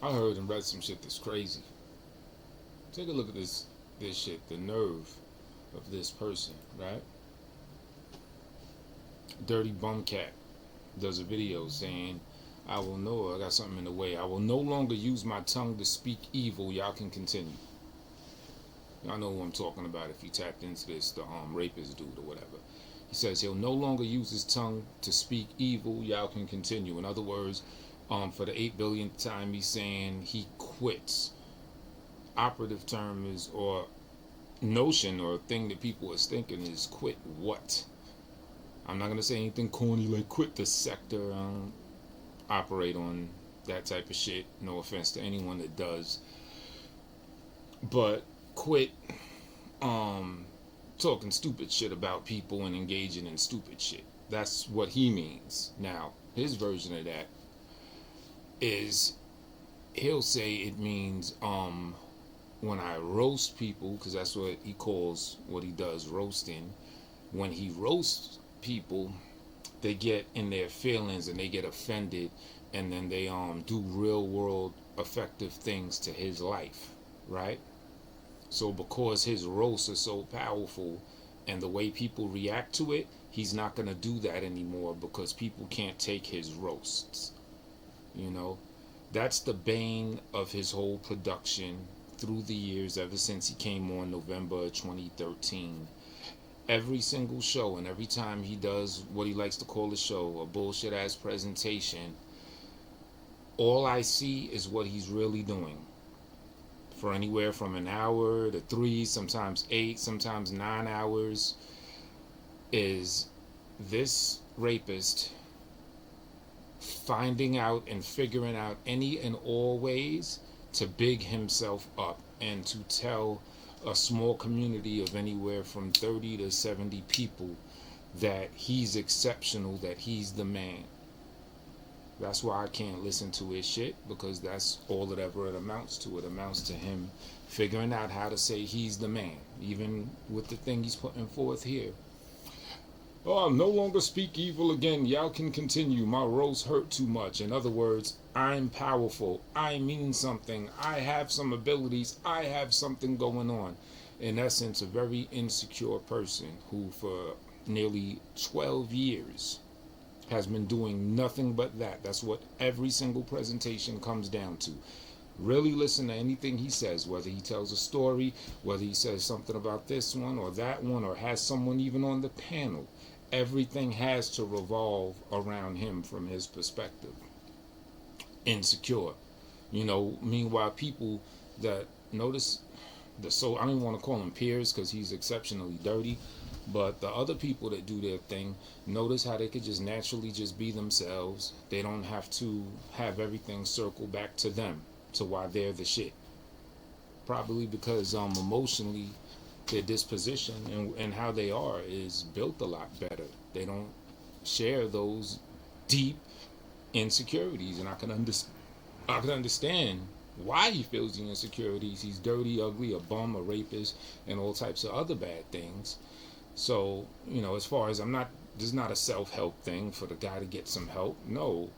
I heard and read some shit that's crazy. Take a look at this shit, the nerve of this person, right? Dirty Bum Cat does a video saying, I will know I got something in the way. I will no longer use my tongue to speak evil. Y'all can continue. Y'all know who I'm talking about if you tapped into this, the rapist dude or whatever. He says he'll no longer use his tongue to speak evil. Y'all can continue. In other words, for the 8 billionth time, he's saying he quits. Operative term is, or notion or thing that people is thinking is quit what? I'm not going to say anything corny like quit the sector. I don't operate on that type of shit. No offense to anyone that does. But quit talking stupid shit about people and engaging in stupid shit. That's what he means. Now, his version of that is he'll say it means when I roast people, because that's what he calls what he does, roasting. When he roasts people, they get in their feelings and they get offended, and then they do real world effective things to his life, right? So because his roasts are so powerful and the way people react to it, he's not going to do that anymore because people can't take his roasts. You know, that's the bane of his whole production through the years ever since he came on November 2013. Every single show and every time he does what he likes to call a show, a bullshit ass presentation, all I see is what he's really doing. For anywhere from an hour to 3, sometimes 8, sometimes 9 hours, is this rapist finding out and figuring out any and all ways to big himself up and to tell a small community of anywhere from 30 to 70 people that he's exceptional, that he's the man. That's why I can't listen to his shit, because that's all it ever amounts to. It amounts to him figuring out how to say he's the man, even with the thing he's putting forth here. Oh, I'll no longer speak evil again. Y'all can continue. My roast hurt too much. In other words, I'm powerful. I mean something. I have some abilities. I have something going on. In essence, a very insecure person who for nearly 12 years has been doing nothing but that. That's what every single presentation comes down to. Really listen to anything he says, whether he tells a story, whether he says something about this one or that one, or has someone even on the panel. Everything has to revolve around him from his perspective. Insecure. You know, meanwhile, people that notice I don't even want to call him peers because he's exceptionally dirty. But the other people that do their thing, notice how they could just naturally just be themselves. They don't have to have everything circle back to them, to why they're the shit. Probably because emotionally their disposition and how they are is built a lot better. They don't share those deep insecurities, and I can understand why he feels the insecurities. He's dirty, ugly, a bum, a rapist, and all types of other bad things. So, you know, as far as this is not a self-help thing for the guy to get some help. No,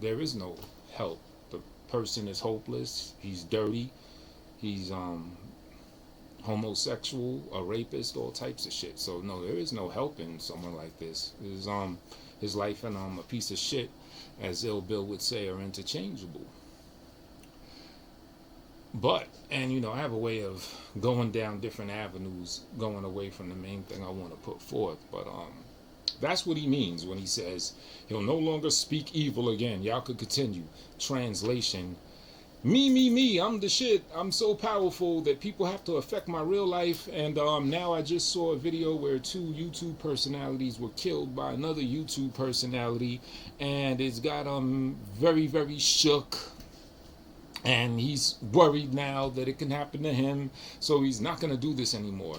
there is no help. The person is hopeless. He's dirty. He's homosexual, a rapist, all types of shit. So no, there is no help in someone like this. His life and a piece of shit, as Ill Bill would say, are interchangeable. But, and you know, I have a way of going down different avenues, going away from the main thing I want to put forth. But that's what he means when he says he'll no longer speak evil again. Y'all could continue. Translation: me, I'm the shit. I'm so powerful that people have to affect my real life. And now I just saw a video where 2 YouTube personalities were killed by another YouTube personality, and it's got very, very shook. And he's worried now that it can happen to him, so he's not going to do this anymore.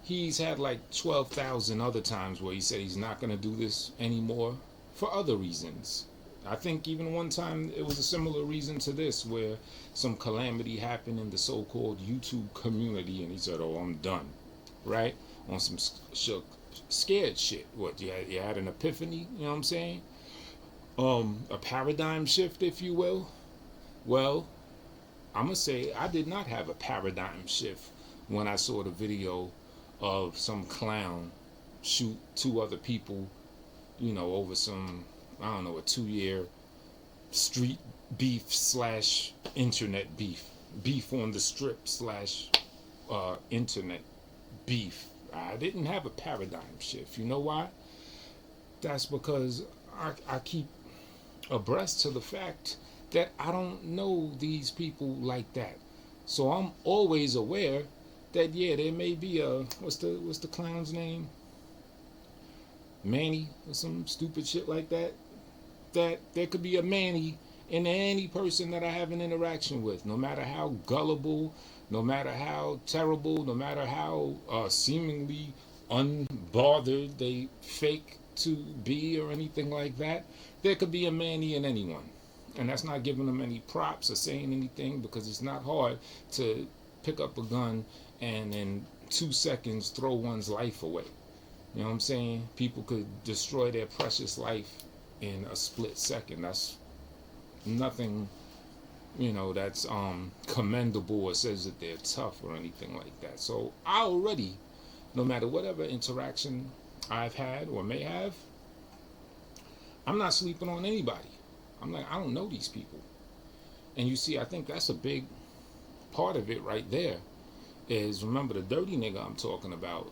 He's had like 12,000 other times where he said he's not going to do this anymore for other reasons. I think even one time it was a similar reason to this, where some calamity happened in the so-called YouTube community, and he said, oh, I'm done, right? On some scared shit. What, you had an epiphany, you know what I'm saying? A paradigm shift, if you will. Well, I'm gonna say I did not have a paradigm shift when I saw the video of some clown shoot two other people, over some, I don't know, a 2 year street beef slash internet beef on the strip slash internet beef. I didn't have a paradigm shift. You know why? That's because I keep abreast to the fact that I don't know these people like that. So I'm always aware that, yeah, there may be a, what's the clown's name? Manny or some stupid shit like that. That there could be a Manny in any person that I have an interaction with, no matter how gullible, no matter how terrible, no matter how seemingly unbothered they fake to be or anything like that. There could be a Manny in anyone. And that's not giving them any props or saying anything, because it's not hard to pick up a gun and in 2 seconds throw one's life away. You know what I'm saying? People could destroy their precious life in a split second. That's nothing, that's commendable or says that they're tough or anything like that. So I already, no matter whatever interaction I've had or may have, I'm not sleeping on anybody. I'm like, I don't know these people. And you see, I think that's a big part of it right there. Is, remember, the dirty nigga I'm talking about,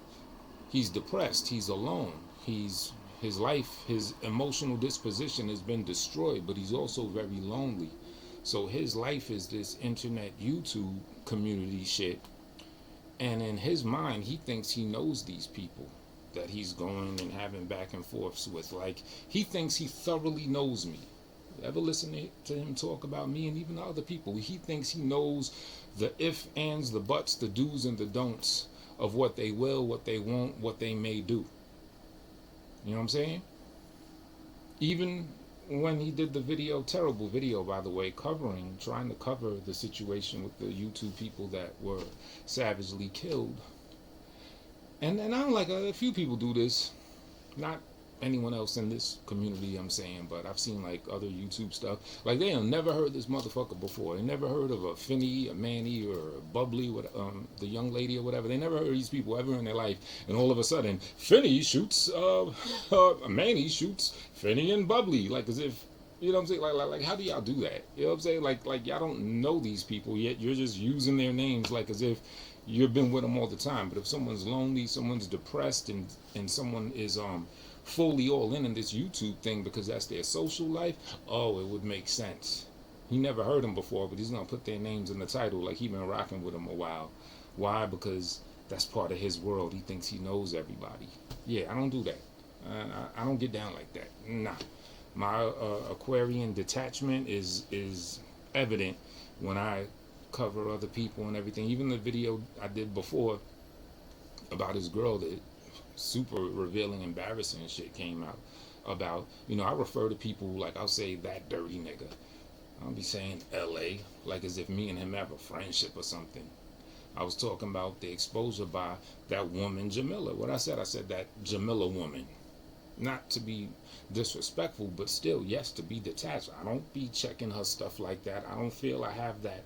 he's depressed, he's alone, his life, his emotional disposition has been destroyed, but he's also very lonely. So his life is this internet YouTube community shit, and in his mind he thinks he knows these people that he's going and having back and forths with. Like, he thinks he thoroughly knows me. Ever listen to him talk about me and even the other people? He thinks he knows the if, ands, the buts, the do's and the don'ts of what they will, what they won't, what they may do. You know what I'm saying? Even when he did the video, terrible video by the way, trying to cover the situation with the YouTube people that were savagely killed. And I don't, like, a few people do this, not anyone else in this community, I'm saying, but I've seen like other YouTube stuff. Like, they have never heard this motherfucker before. They never heard of a Finny, a Manny, or a Bubbly, the young lady or whatever. They never heard of these people ever in their life. And all of a sudden, Finny shoots, Manny shoots Finny and Bubbly, like as if, you know what I'm saying? Like how do y'all do that? You know what I'm saying? Like y'all don't know these people yet. You're just using their names like as if you've been with them all the time. But if someone's lonely, someone's depressed, and someone is fully all in this YouTube thing because that's their social life, oh, it would make sense. He never heard them before, but he's gonna put their names in the title like he been rocking with them a while. Why? Because that's part of his world. He thinks he knows everybody. Yeah, I don't do that. I don't get down like that. Nah. My Aquarian detachment is evident when I cover other people and everything. Even the video I did before about his girl, that super revealing, embarrassing shit came out about, I refer to people like, I'll say that dirty nigga. I'll be saying LA like as if me and him have a friendship or something. I was talking about the exposure by that woman Jamila. What I said that Jamila woman. Not to be disrespectful, but still, yes, to be detached. I don't be checking her stuff like that. I don't feel I have that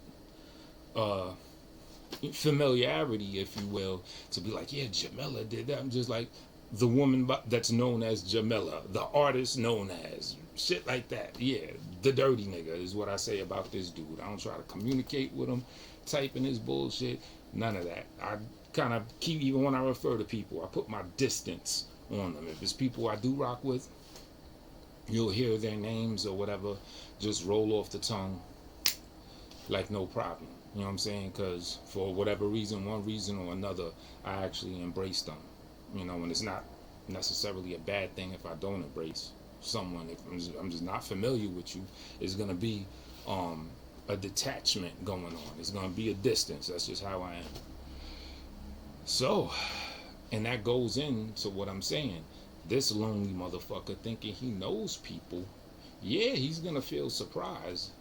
familiarity, if you will, to be like, yeah, Jamila did that. I'm just like the woman that's known as Jamila, the artist known as, shit like that. Yeah, the dirty nigga is what I say about this dude. I don't try to communicate with him, typing his bullshit, none of that. I kind of keep, even when I refer to people, I put my distance on them. If it's people I do rock with, you'll hear their names or whatever just roll off the tongue like no problem. You know what I'm saying? Because for whatever reason, one reason or another, I actually embrace them. And it's not necessarily a bad thing if I don't embrace someone. If I'm just not familiar with you, it's going to be a detachment going on. It's going to be a distance. That's just how I am. So, and that goes into what I'm saying. This lonely motherfucker thinking he knows people, yeah, he's going to feel surprised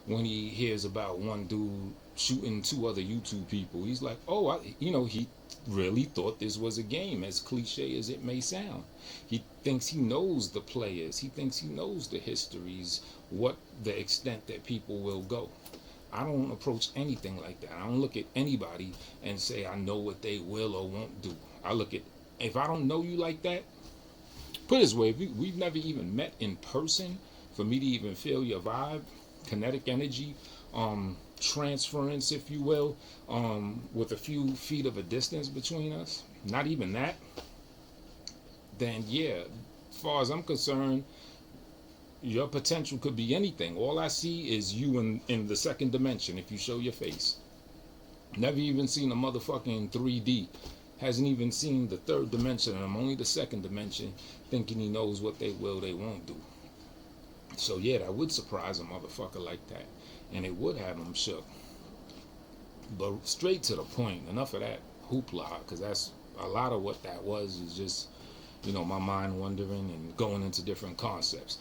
when he hears about one dude shooting two other YouTube people. He's like, oh, he really thought this was a game, as cliche as it may sound. He thinks he knows the players. He thinks he knows the histories, what the extent that people will go. I don't approach anything like that. I don't look at anybody and say I know what they will or won't do. I look at, if I don't know you like that, put it this way, if we've never even met in person, for me to even feel your vibe, kinetic energy, transference, if you will, with a few feet of a distance between us, not even that, then yeah, as far as I'm concerned, your potential could be anything. All I see is you in the second dimension if you show your face. Never even seen a motherfucking 3D. Hasn't even seen the third dimension, and I'm only the second dimension, thinking he knows what they will, they won't do. So yeah, that would surprise a motherfucker like that, and it would have him shook. But straight to the point, enough of that hoopla, because that's a lot of what that was, is just, my mind wandering and going into different concepts.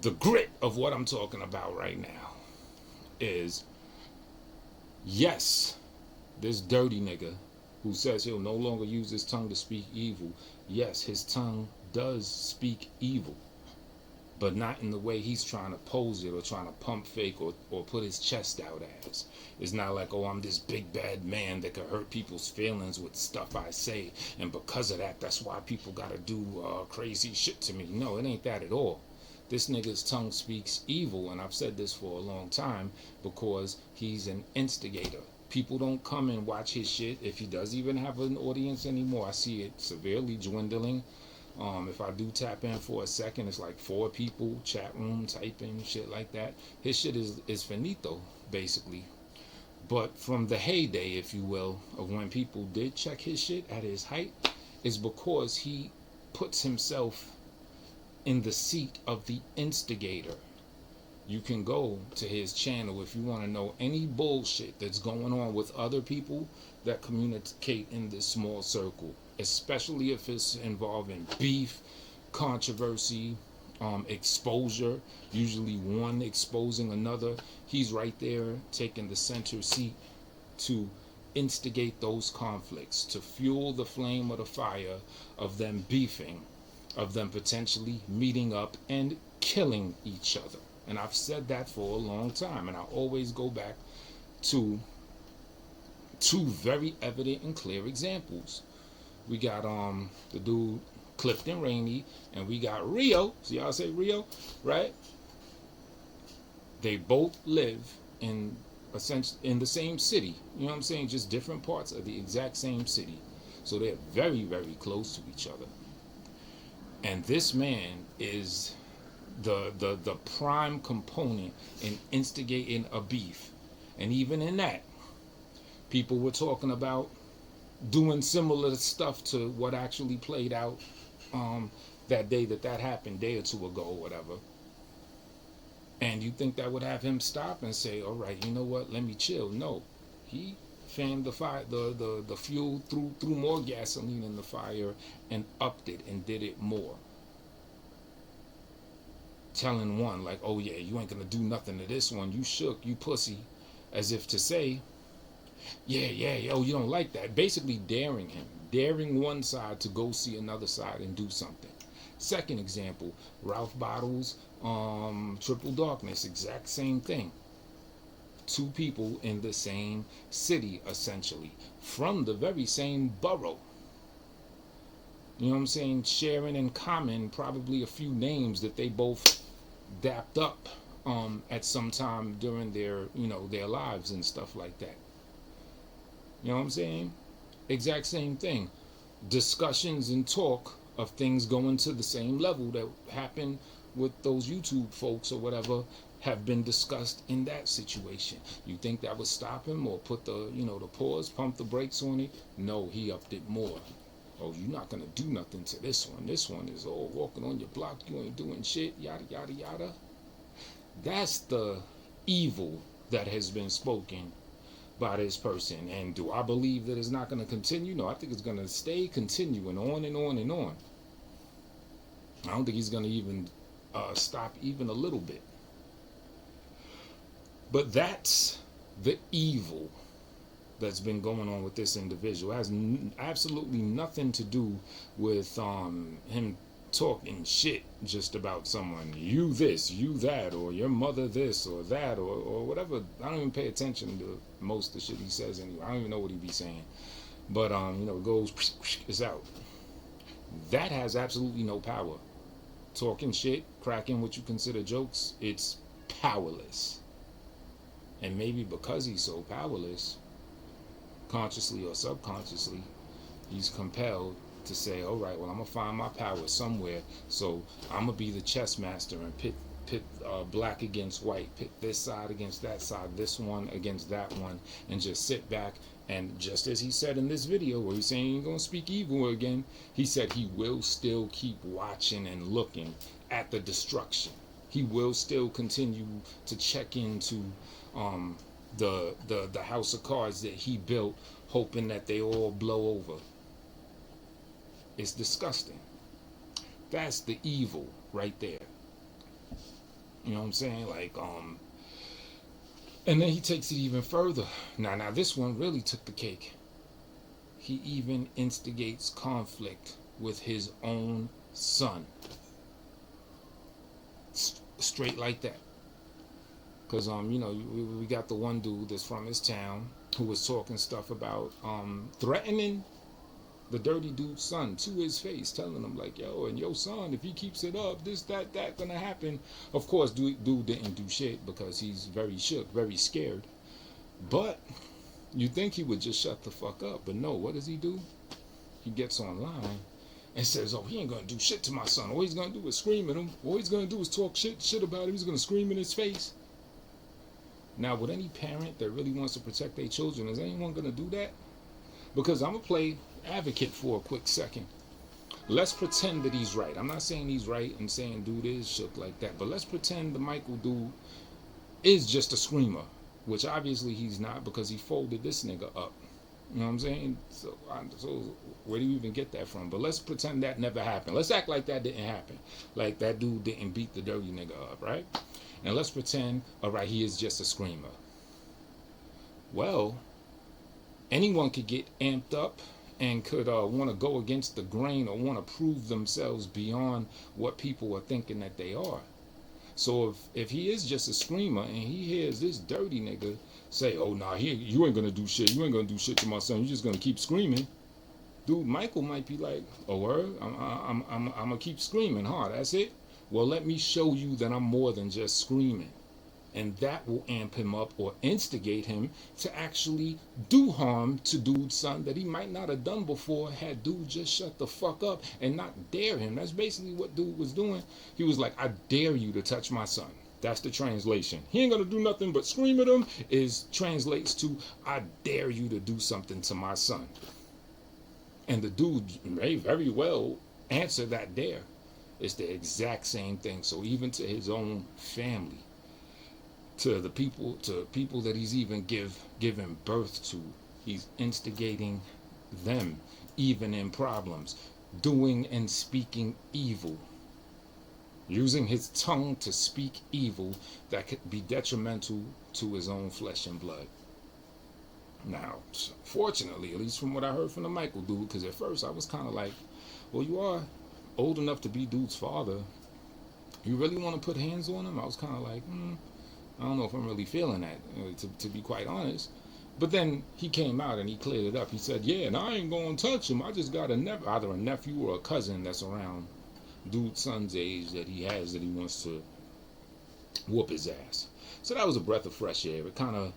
The grit of what I'm talking about right now is, yes, this dirty nigga who says he'll no longer use his tongue to speak evil, yes, his tongue does speak evil, but not in the way he's trying to pose it or trying to pump fake or put his chest out as. It's not like, oh, I'm this big bad man that could hurt people's feelings with stuff I say, and because of that, that's why people gotta do crazy shit to me. No, it ain't that at all. This nigga's tongue speaks evil, and I've said this for a long time, because he's an instigator. People don't come and watch his shit if he does even have an audience anymore. I see it severely dwindling. If I do tap in for a second, it's like 4 people, chat room, typing, shit like that. His shit is finito, basically. But from the heyday, if you will, of when people did check his shit at his height, is because he puts himself in the seat of the instigator. You can go to his channel if you want to know any bullshit that's going on with other people that communicate in this small circle, especially if it's involving beef, controversy, exposure, usually one exposing another. He's right there taking the center seat to instigate those conflicts, to fuel the flame of the fire of them beefing, of them potentially meeting up and killing each other. And I've said that for a long time, and I always go back to 2 very evident and clear examples. We got the dude Clifton Rainey, and we got Rio. See how I say Rio, right? They both live in the same city. You know what I'm saying? Just different parts of the exact same city. So they're very, very close to each other. And this man is the prime component in instigating a beef. And even in that, people were talking about doing similar stuff to what actually played out that day that happened, day or 2 ago or whatever. And you think that would have him stop and say, all right, you know what, let me chill? No, he fanned the fire, the fuel, threw more gasoline in the fire and upped it and did it more. Telling one like, oh yeah, you ain't gonna do nothing to this one, you shook, you pussy, as if to say, yeah, oh, you don't like that. Basically daring one side to go see another side and do something. Second example, Ralph Bottles, Triple Darkness, exact same thing. 2 people in the same city, essentially, from the very same borough. You know what I'm saying? Sharing in common probably a few names that they both dapped up at some time during their lives and stuff like that. You know what I'm saying? Exact same thing. Discussions and talk of things going to the same level that happened with those YouTube folks or whatever have been discussed in that situation. You think that would stop him or put the pause, pump the brakes on it? No, he upped it more. Oh, you're not gonna do nothing to this one. This one is all walking on your block. You ain't doing shit. Yada yada yada. That's the evil that has been spoken by this person. And do I believe that it's not going to continue? No, I think it's going to stay continuing on and on and on. I don't think he's going to even stop even a little bit. But that's the evil that's been going on with this individual. It has absolutely nothing to do with him talking shit just about someone. You this, you that, or your mother this or that, or whatever. I don't even pay attention to most of the shit he says anyway. I don't even know what he be saying. But it goes, it's out. That has absolutely no power. Talking shit, cracking what you consider jokes, it's powerless. And maybe because he's so powerless, consciously or subconsciously, he's compelled to say, all right, well, I'm going to find my power somewhere. So I'm going to be the chess master and pit black against white, pit this side against that side, this one against that one, and just sit back. And just as he said in this video where he's saying he ain't going to speak evil again, he said he will still keep watching and looking at the destruction. He will still continue to check into the house of cards that he built, hoping that they all blow over. It's disgusting. That's the evil right there. You know what I'm saying? And then he takes it even further. Now this one really took the cake. He even instigates conflict with his own son. Straight like that. Because, we got the one dude that's from his town who was talking stuff about threatening the dirty dude's son to his face, telling him like, yo, and your son, if he keeps it up, this, that gonna happen. Of course, dude didn't do shit because he's very shook, very scared. But you think he would just shut the fuck up. But no, what does he do? He gets online and says, oh, he ain't gonna do shit to my son. All he's gonna do is scream at him. All he's gonna do is talk shit about him. He's gonna scream in his face. Now, with any parent that really wants to protect their children, is anyone gonna do that? Because I'm gonna play advocate for a quick second. Let's pretend that he's right. I'm not saying he's right and saying dude is shook like that, but let's pretend the Michael dude is just a screamer, which obviously he's not because he folded this nigga up. You know what I'm saying? So where do you even get that from? But let's pretend that never happened. Let's act like that didn't happen. Like that dude didn't beat the dirty nigga up, right? And let's pretend, all right, he is just a screamer. Well, anyone could get amped up and could want to go against the grain or want to prove themselves beyond what people are thinking that they are. So if he is just a screamer and he hears this dirty nigga say, oh, nah, you ain't going to do shit. You ain't going to do shit to my son. You're just going to keep screaming. Dude, Michael might be like, oh, word? I'm going to keep screaming, huh? That's it? Well, let me show you that I'm more than just screaming. And that will amp him up or instigate him to actually do harm to dude's son that he might not have done before had dude just shut the fuck up and not dare him. That's basically what dude was doing. He was like, I dare you to touch my son. That's the translation. He ain't gonna do nothing but scream at him translates to, I dare you to do something to my son. And the dude may very well answer that dare. It's the exact same thing. So even to his own family, to people that he's even given birth to, he's instigating them, even in problems, doing and speaking evil, using his tongue to speak evil that could be detrimental to his own flesh and blood. Now, fortunately, at least from what I heard from the Michael dude, because at first I was kind of like, well, you are old enough to be dude's father. You really want to put hands on him? I was kind of like, I don't know if I'm really feeling that, to be quite honest. But then he came out and he cleared it up. He said, yeah, and I ain't going to touch him. I just got either a nephew or a cousin that's around dude's son's age that he wants to whoop his ass. So that was a breath of fresh air. It kind of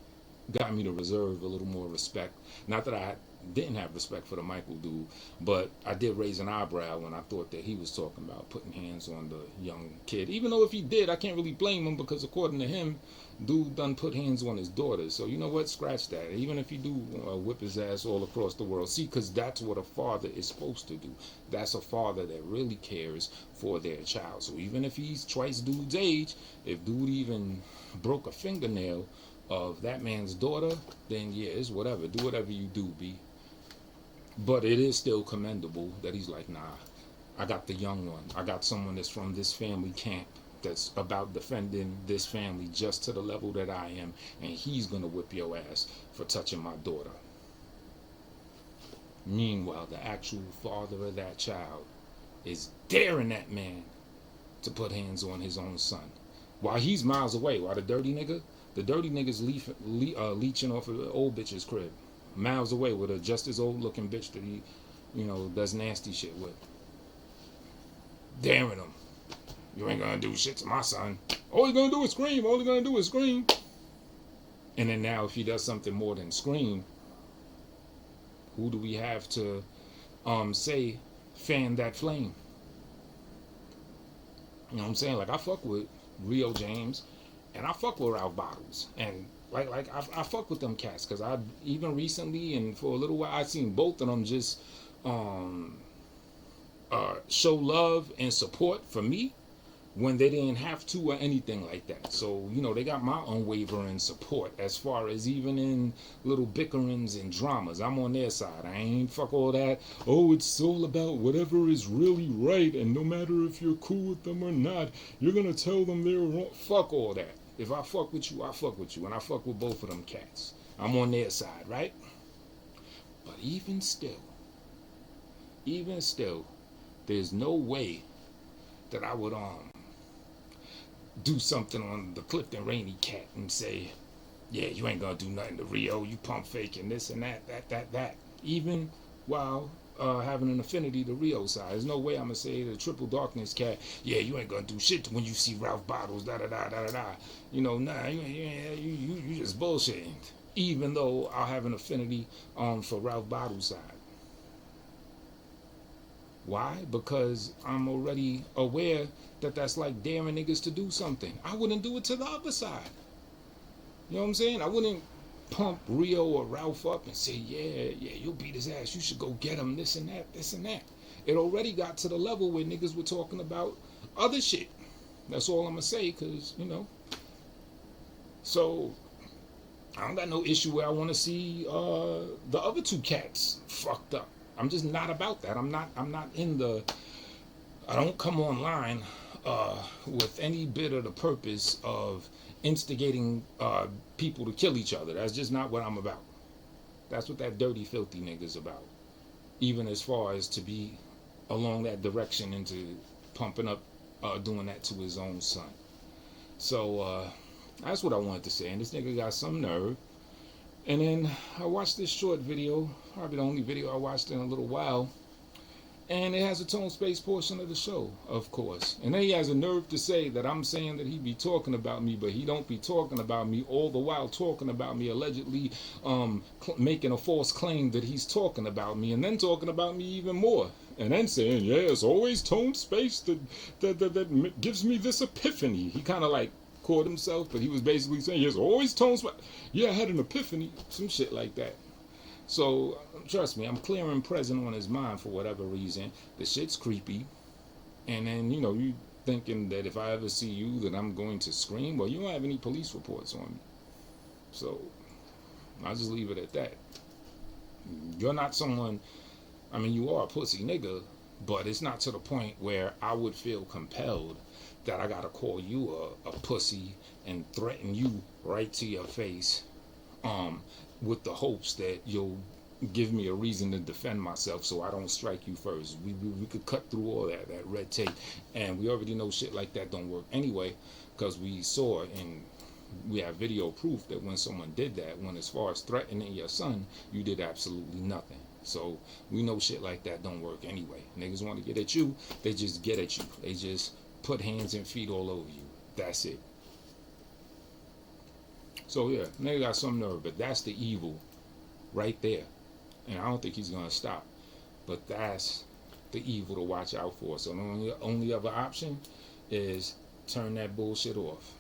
got me to reserve a little more respect. Not that I didn't have respect for the Michael dude, but I did raise an eyebrow when I thought that he was talking about putting hands on the young kid. Even though if he did, I can't really blame him because according to him, dude done put hands on his daughter. So you know what? Scratch that. Even if he do whip his ass all across the world. See, because that's what a father is supposed to do. That's a father that really cares for their child. So even if he's twice dude's age, if dude even broke a fingernail of that man's daughter, then yeah, it's whatever. Do whatever you do, B. But it is still commendable that he's like, nah, I got the young one. I got someone that's from this family camp that's about defending this family just to the level that I am, and he's going to whip your ass for touching my daughter. Meanwhile, the actual father of that child is daring that man to put hands on his own son. While he's miles away, while the dirty nigga's leeching off of the old bitch's crib. Miles away with a just as old looking bitch that he, does nasty shit with. Daring him. You ain't gonna do shit to my son. All he's gonna do is scream. All he's gonna do is scream. And then now if he does something more than scream, who do we have to say fan that flame? You know what I'm saying? Like, I fuck with Rio James and I fuck with Ralph Bottles. And like I fuck with them cats, because I even recently and for a little while I seen both of them just show love and support for me when they didn't have to or anything like that. So, they got my unwavering support as far as even in little bickerings and dramas. I'm on their side. I ain't fuck all that. Oh, it's all about whatever is really right, and no matter if you're cool with them or not, you're gonna tell them they're wrong. Fuck all that. If I fuck with you, I fuck with you. And I fuck with both of them cats. I'm on their side, right? But even still, there's no way that I would do something on the Clifton Rainey cat and say, yeah, you ain't gonna do nothing to Rio, you pump faking this and that. Even while having an affinity to Rio side. There's no way I'm gonna say to the Triple Darkness cat, yeah, you ain't gonna do shit when you see Ralph Bottles, da-da-da. Nah, you just bullshitting. Even though I'll have an affinity for Ralph Bottles side. Why? Because I'm already aware that that's like daring niggas to do something. I wouldn't do it to the other side. You know what I'm saying? I wouldn't pump Rio or Ralph up and say, yeah, you'll beat his ass. You should go get him, this and that. It already got to the level where niggas were talking about other shit. That's all I'm going to say, because, So, I don't got no issue where I want to see the other two cats fucked up. I'm just not about that. I'm not in the... I don't come online with any bit of the purpose of instigating people to kill each other. That's just not what I'm about. That's what that dirty, filthy nigga's about. Even as far as to be along that direction into pumping up, doing that to his own son. So, that's what I wanted to say. And this nigga got some nerve. And then I watched this short video, probably the only video I watched in a little while. And it has a tone space portion of the show, of course. And then he has a nerve to say that I'm saying that he be talking about me, but he don't be talking about me, all the while talking about me, allegedly making a false claim that he's talking about me, and then talking about me even more. And then saying, yeah, it's always tone space that gives me this epiphany. He kind of like caught himself, but he was basically saying, yes, always tone space. Yeah, I had an epiphany, some shit like that. So, trust me, I'm clear and present on his mind for whatever reason. The shit's creepy. And then, you thinking that if I ever see you that I'm going to scream. Well, you don't have any police reports on me. So, I'll just leave it at that. You're not someone, you are a pussy nigga, but it's not to the point where I would feel compelled that I gotta call you a pussy and threaten you right to your face. With the hopes that you'll give me a reason to defend myself so I don't strike you first. We could cut through all that red tape. And we already know shit like that don't work anyway, because we saw and we have video proof that when someone did that, when as far as threatening your son, you did absolutely nothing. So we know shit like that don't work anyway. Niggas want to get at you, they just get at you. They just put hands and feet all over you. That's it. So yeah, nigga got some nerve, but that's the evil right there. And I don't think he's gonna stop. But that's the evil to watch out for. So the only other option is turn that bullshit off.